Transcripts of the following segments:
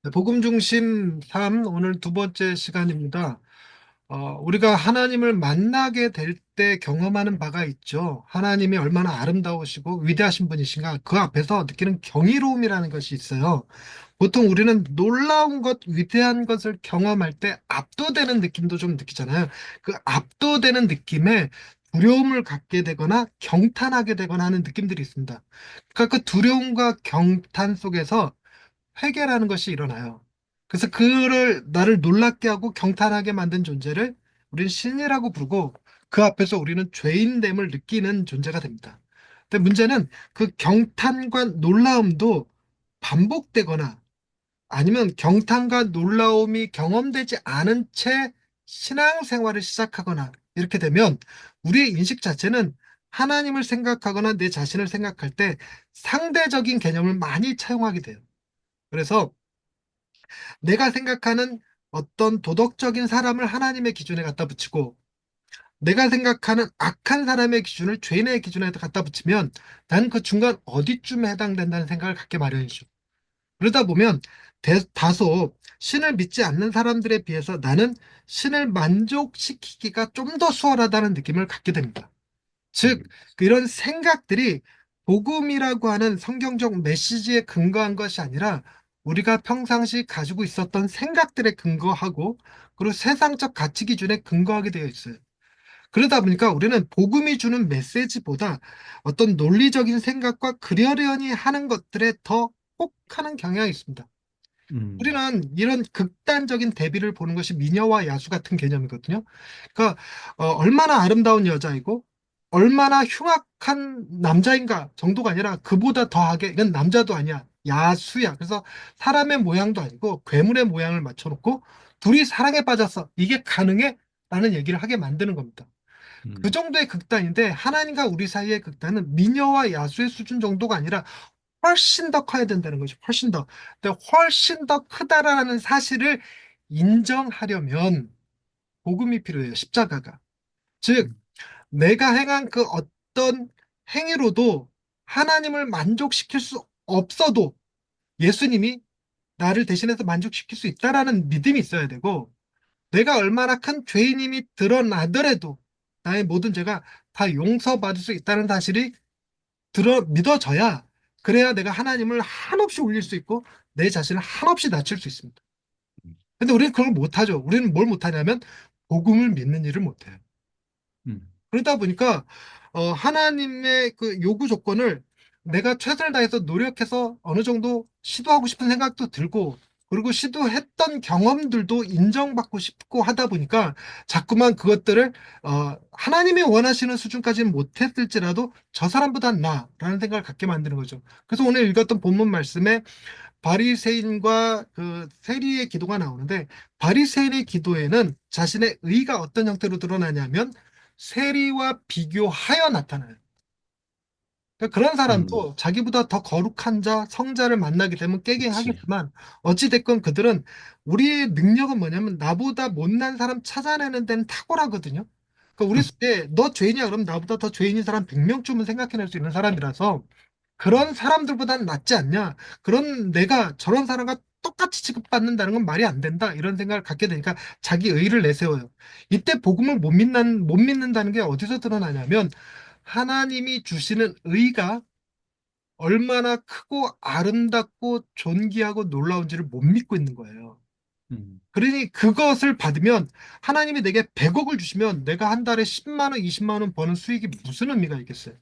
네, 복음 중심 삶 오늘 두 번째 시간입니다. 우리가 하나님을 만나게 될 때 경험하는 바가 있죠. 하나님이 얼마나 아름다우시고 위대하신 분이신가 그 앞에서 느끼는 경이로움이라는 것이 있어요. 보통 우리는 놀라운 것, 위대한 것을 경험할 때 압도되는 느낌도 좀 느끼잖아요. 그 압도되는 느낌에 두려움을 갖게 되거나 경탄하게 되거나 하는 느낌들이 있습니다. 그러니까 그 두려움과 경탄 속에서 회개라는 것이 일어나요. 그래서 그를 나를 놀랍게 하고 경탄하게 만든 존재를 우리는 신이라고 부르고 그 앞에서 우리는 죄인됨을 느끼는 존재가 됩니다. 근데 문제는 그 경탄과 놀라움도 반복되거나 아니면 경탄과 놀라움이 경험되지 않은 채 신앙생활을 시작하거나 이렇게 되면 우리의 인식 자체는 하나님을 생각하거나 내 자신을 생각할 때 상대적인 개념을 많이 차용하게 돼요. 그래서 내가 생각하는 어떤 도덕적인 사람을 하나님의 기준에 갖다 붙이고 내가 생각하는 악한 사람의 기준을 죄인의 기준에 갖다 붙이면 나는 그 중간 어디쯤에 해당된다는 생각을 갖게 마련이죠. 그러다 보면 다소 신을 믿지 않는 사람들에 비해서 나는 신을 만족시키기가 좀 더 수월하다는 느낌을 갖게 됩니다. 즉, 음, 이런 생각들이 복음이라고 하는 성경적 메시지에 근거한 것이 아니라 우리가 평상시 가지고 있었던 생각들에 근거하고 그리고 세상적 가치 기준에 근거하게 되어 있어요. 그러다 보니까 우리는 복음이 주는 메시지보다 어떤 논리적인 생각과 그러려니 하는 것들에 더 혹하는 경향이 있습니다. 음, 우리는 이런 극단적인 대비를 보는 것이 미녀와 야수 같은 개념이거든요. 그러니까 얼마나 아름다운 여자이고 얼마나 흉악한 남자인가 정도가 아니라 그보다 더하게 이건 남자도 아니야. 야수야. 그래서 사람의 모양도 아니고 괴물의 모양을 맞춰놓고 둘이 사랑에 빠졌어. 이게 가능해? 라는 얘기를 하게 만드는 겁니다. 그 음, 정도의 극단인데 하나님과 우리 사이의 극단은 미녀와 야수의 수준 정도가 아니라 훨씬 더 커야 된다는 거죠. 훨씬 더. 근데 훨씬 더 크다라는 사실을 인정하려면 복음이 필요해요. 십자가가. 즉, 음, 내가 행한 그 어떤 행위로도 하나님을 만족시킬 수 없어도 예수님이 나를 대신해서 만족시킬 수 있다라는 믿음이 있어야 되고 내가 얼마나 큰 죄인임이 드러나더라도 나의 모든 죄가 다 용서받을 수 있다는 사실이 믿어져야 그래야 내가 하나님을 한없이 올릴 수 있고 내 자신을 한없이 낮출 수 있습니다. 근데 우리는 그걸 못하죠. 우리는 뭘 못하냐면 복음을 믿는 일을 못해요. 음, 그러다 보니까 하나님의 그 요구 조건을 내가 최선을 다해서 노력해서 어느 정도 시도하고 싶은 생각도 들고 그리고 시도했던 경험들도 인정받고 싶고 하다 보니까 자꾸만 그것들을 하나님이 원하시는 수준까지는 못했을지라도 저 사람보단 나라는 생각을 갖게 만드는 거죠. 그래서 오늘 읽었던 본문 말씀에 바리새인과 그 세리의 기도가 나오는데 바리새인의 기도에는 자신의 의가 어떤 형태로 드러나냐면 세리와 비교하여 나타나요. 그러니까 그런 음, 사람도 자기보다 더 거룩한 자, 성자를 만나게 되면 깨게 그치. 하겠지만 어찌됐건 그들은 우리의 능력은 뭐냐면 나보다 못난 사람 찾아내는 데는 탁월하거든요. 그러니까 우리 속에 너 죄인이야 그럼 나보다 더 죄인인 사람 100명쯤은 생각해낼 수 있는 사람이라서 그런 사람들보다는 낫지 않냐? 그런 내가 저런 사람과 똑같이 취급받는다는 건 말이 안 된다. 이런 생각을 갖게 되니까 자기 의의를 내세워요. 이때 복음을 못 믿는다는 게 어디서 드러나냐면 하나님이 주시는 의가 얼마나 크고 아름답고 존귀하고 놀라운지를 못 믿고 있는 거예요. 음, 그러니 그것을 받으면 하나님이 내게 100억을 주시면 내가 한 달에 10만 원, 20만 원 버는 수익이 무슨 의미가 있겠어요?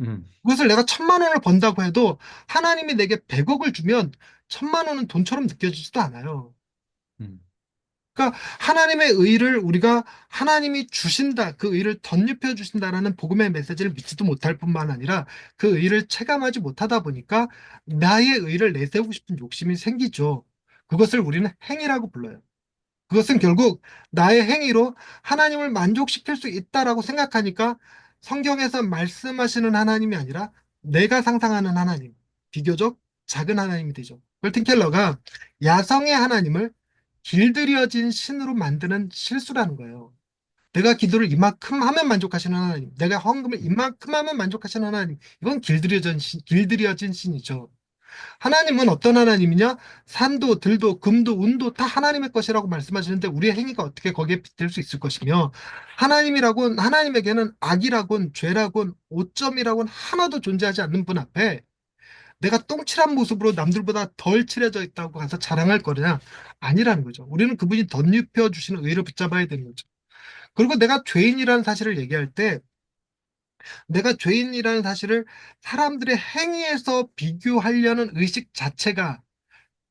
음, 그것을 내가 1,000만 원을 번다고 해도 하나님이 내게 100억을 주면 1,000만 원은 돈처럼 느껴지지도 않아요. 음, 그러니까 하나님의 의를 우리가 하나님이 주신다, 그 의를 덧입혀 주신다라는 복음의 메시지를 믿지도 못할 뿐만 아니라 그 의를 체감하지 못하다 보니까 나의 의를 내세우고 싶은 욕심이 생기죠. 그것을 우리는 행위라고 불러요. 그것은 결국 나의 행위로 하나님을 만족시킬 수 있다라고 생각하니까 성경에서 말씀하시는 하나님이 아니라 내가 상상하는 하나님, 비교적 작은 하나님이 되죠. 걸튼 켈러가 야성의 하나님을 길들여진 신으로 만드는 실수라는 거예요. 내가 기도를 이만큼 하면 만족하시는 하나님, 내가 헌금을 음, 이만큼 하면 만족하시는 하나님, 이건 길들여진 신이죠. 하나님은 어떤 하나님이냐? 산도, 들도, 금도, 운도 다 하나님의 것이라고 말씀하시는데 우리의 행위가 어떻게 거기에 빗댈 수 있을 것이며 하나님이라곤 하나님에게는 악이라곤 죄라곤 오점이라곤 하나도 존재하지 않는 분 앞에 내가 똥칠한 모습으로 남들보다 덜 칠해져 있다고 가서 자랑할 거냐? 아니라는 거죠. 우리는 그분이 덧입혀 주시는 의를 붙잡아야 되는 거죠. 그리고 내가 죄인이라는 사실을 얘기할 때 내가 죄인이라는 사실을 사람들의 행위에서 비교하려는 의식 자체가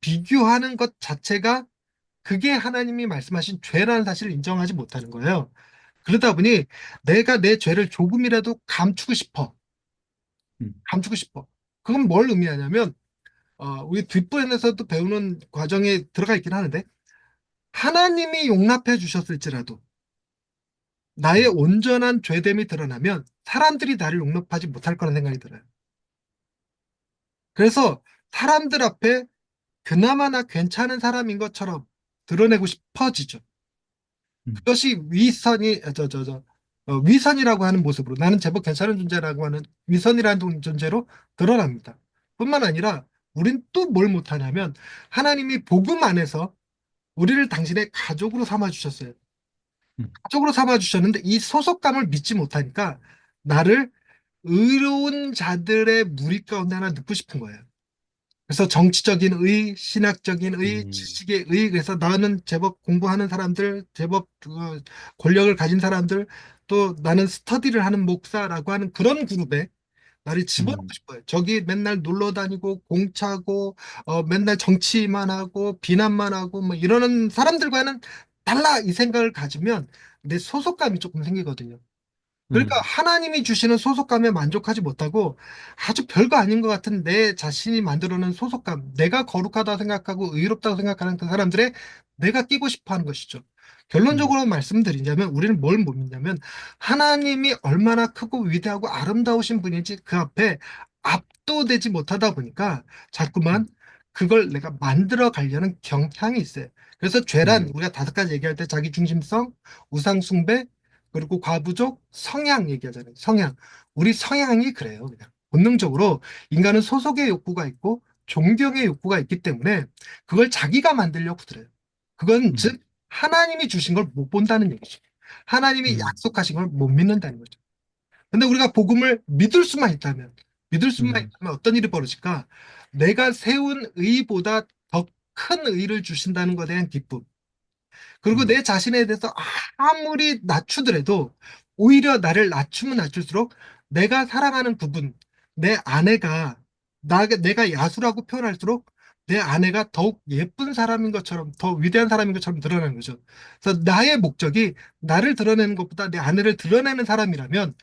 비교하는 것 자체가 그게 하나님이 말씀하신 죄라는 사실을 인정하지 못하는 거예요. 그러다 보니 내가 내 죄를 조금이라도 감추고 싶어. 음, 감추고 싶어. 그건 뭘 의미하냐면 우리 뒷부분에서도 배우는 과정에 들어가 있긴 하는데 하나님이 용납해 주셨을지라도 나의 음, 온전한 죄됨이 드러나면 사람들이 나를 용납하지 못할 거라는 생각이 들어요. 그래서 사람들 앞에 그나마나 괜찮은 사람인 것처럼 드러내고 싶어지죠. 음, 그것이 위선이라고 하는 모습으로 나는 제법 괜찮은 존재라고 하는 위선이라는 존재로 드러납니다. 뿐만 아니라 우린 또 뭘 못하냐면 하나님이 복음 안에서 우리를 당신의 가족으로 삼아 주셨어요. 음, 가족으로 삼아 주셨는데 이 소속감을 믿지 못하니까 나를 의로운 자들의 무리 가운데 하나 넣고 싶은 거예요. 그래서 정치적인 의, 신학적인 의, 음, 지식의 의, 그래서 나는 제법 공부하는 사람들, 제법 권력을 가진 사람들, 또 나는 스터디를 하는 목사라고 하는 그런 그룹에 나를 집어넣고 음, 싶어요. 저기 맨날 놀러 다니고 공차고 맨날 정치만 하고 비난만 하고 뭐 이러는 사람들과는 달라 이 생각을 가지면 내 소속감이 조금 생기거든요. 그러니까 음, 하나님이 주시는 소속감에 만족하지 못하고 아주 별거 아닌 것 같은 내 자신이 만들어낸 소속감, 내가 거룩하다 생각하고 의롭다고 생각하는 그 사람들의 내가 끼고 싶어 하는 것이죠. 음, 결론적으로 말씀드리자면 우리는 뭘 못 믿냐면 하나님이 얼마나 크고 위대하고 아름다우신 분인지 그 앞에 압도되지 못하다 보니까 자꾸만 그걸 내가 만들어 가려는 경향이 있어요. 그래서 죄란 음, 우리가 다섯 가지 얘기할 때 자기 중심성, 우상 숭배, 그리고 과부족, 성향 얘기하잖아요. 성향. 우리 성향이 그래요. 그냥. 본능적으로 인간은 소속의 욕구가 있고 존경의 욕구가 있기 때문에 그걸 자기가 만들려고 그래요. 그건 음, 즉 하나님이 주신 걸 못 본다는 얘기죠. 하나님이 음, 약속하신 걸 못 믿는다는 거죠. 근데 우리가 복음을 믿을 수만 음, 있다면 어떤 일이 벌어질까? 내가 세운 의보다 더 큰 의를 주신다는 것에 대한 기쁨. 그리고 음, 내 자신에 대해서 아무리 낮추더라도 오히려 나를 낮추면 낮출수록 내가 사랑하는 그분, 내 아내가 내가 야수라고 표현할수록 내 아내가 더욱 예쁜 사람인 것처럼 더 위대한 사람인 것처럼 드러나는 거죠. 그래서 나의 목적이 나를 드러내는 것보다 내 아내를 드러내는 사람이라면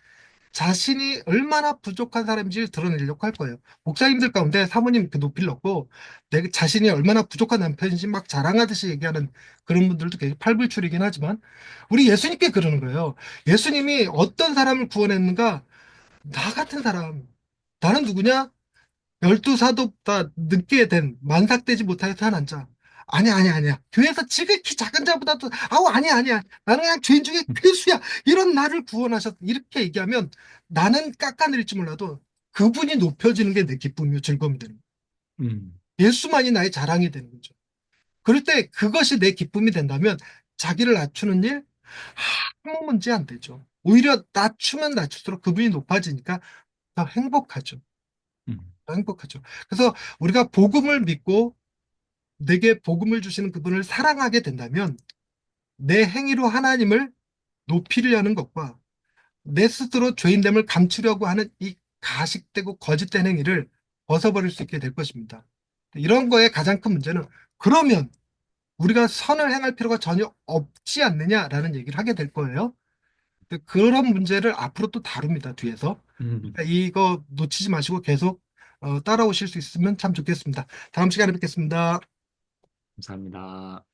자신이 얼마나 부족한 사람인지를 드러내려고 할 거예요. 목사님들 가운데 사모님 그 높이를 넣고 내 자신이 얼마나 부족한 남편인지 막 자랑하듯이 얘기하는 그런 분들도 되게 팔불출이긴 하지만 우리 예수님께 그러는 거예요. 예수님이 어떤 사람을 구원했는가? 나 같은 사람. 나는 누구냐? 열두 사도보다 늦게 된 만삭되지 못하여 태어난 자. 아니야, 아니야, 아니야. 교회에서 지극히 작은 자보다도 아우 아니야, 아니야. 나는 그냥 죄인 중에 음, 괴수야. 이런 나를 구원하셨. 이렇게 얘기하면 나는 깎아내릴지 몰라도 그분이 높여지는 게 내 기쁨이요, 즐거움이 되는 거예요. 음, 예수만이 나의 자랑이 되는 거죠. 그럴 때 그것이 내 기쁨이 된다면 자기를 낮추는 일 아무 문제 안 되죠. 오히려 낮추면 낮출수록 그분이 높아지니까 더 행복하죠. 음, 더 행복하죠. 그래서 우리가 복음을 믿고 내게 복음을 주시는 그분을 사랑하게 된다면 내 행위로 하나님을 높이려는 것과 내 스스로 죄인됨을 감추려고 하는 이 가식되고 거짓된 행위를 벗어버릴 수 있게 될 것입니다. 이런 거의 가장 큰 문제는 그러면 우리가 선을 행할 필요가 전혀 없지 않느냐라는 얘기를 하게 될 거예요. 근데 그런 문제를 앞으로 또 다룹니다, 뒤에서. 음. 그러니까 이거 놓치지 마시고 계속 따라오실 수 있으면 참 좋겠습니다. 다음 시간에 뵙겠습니다. 감사합니다.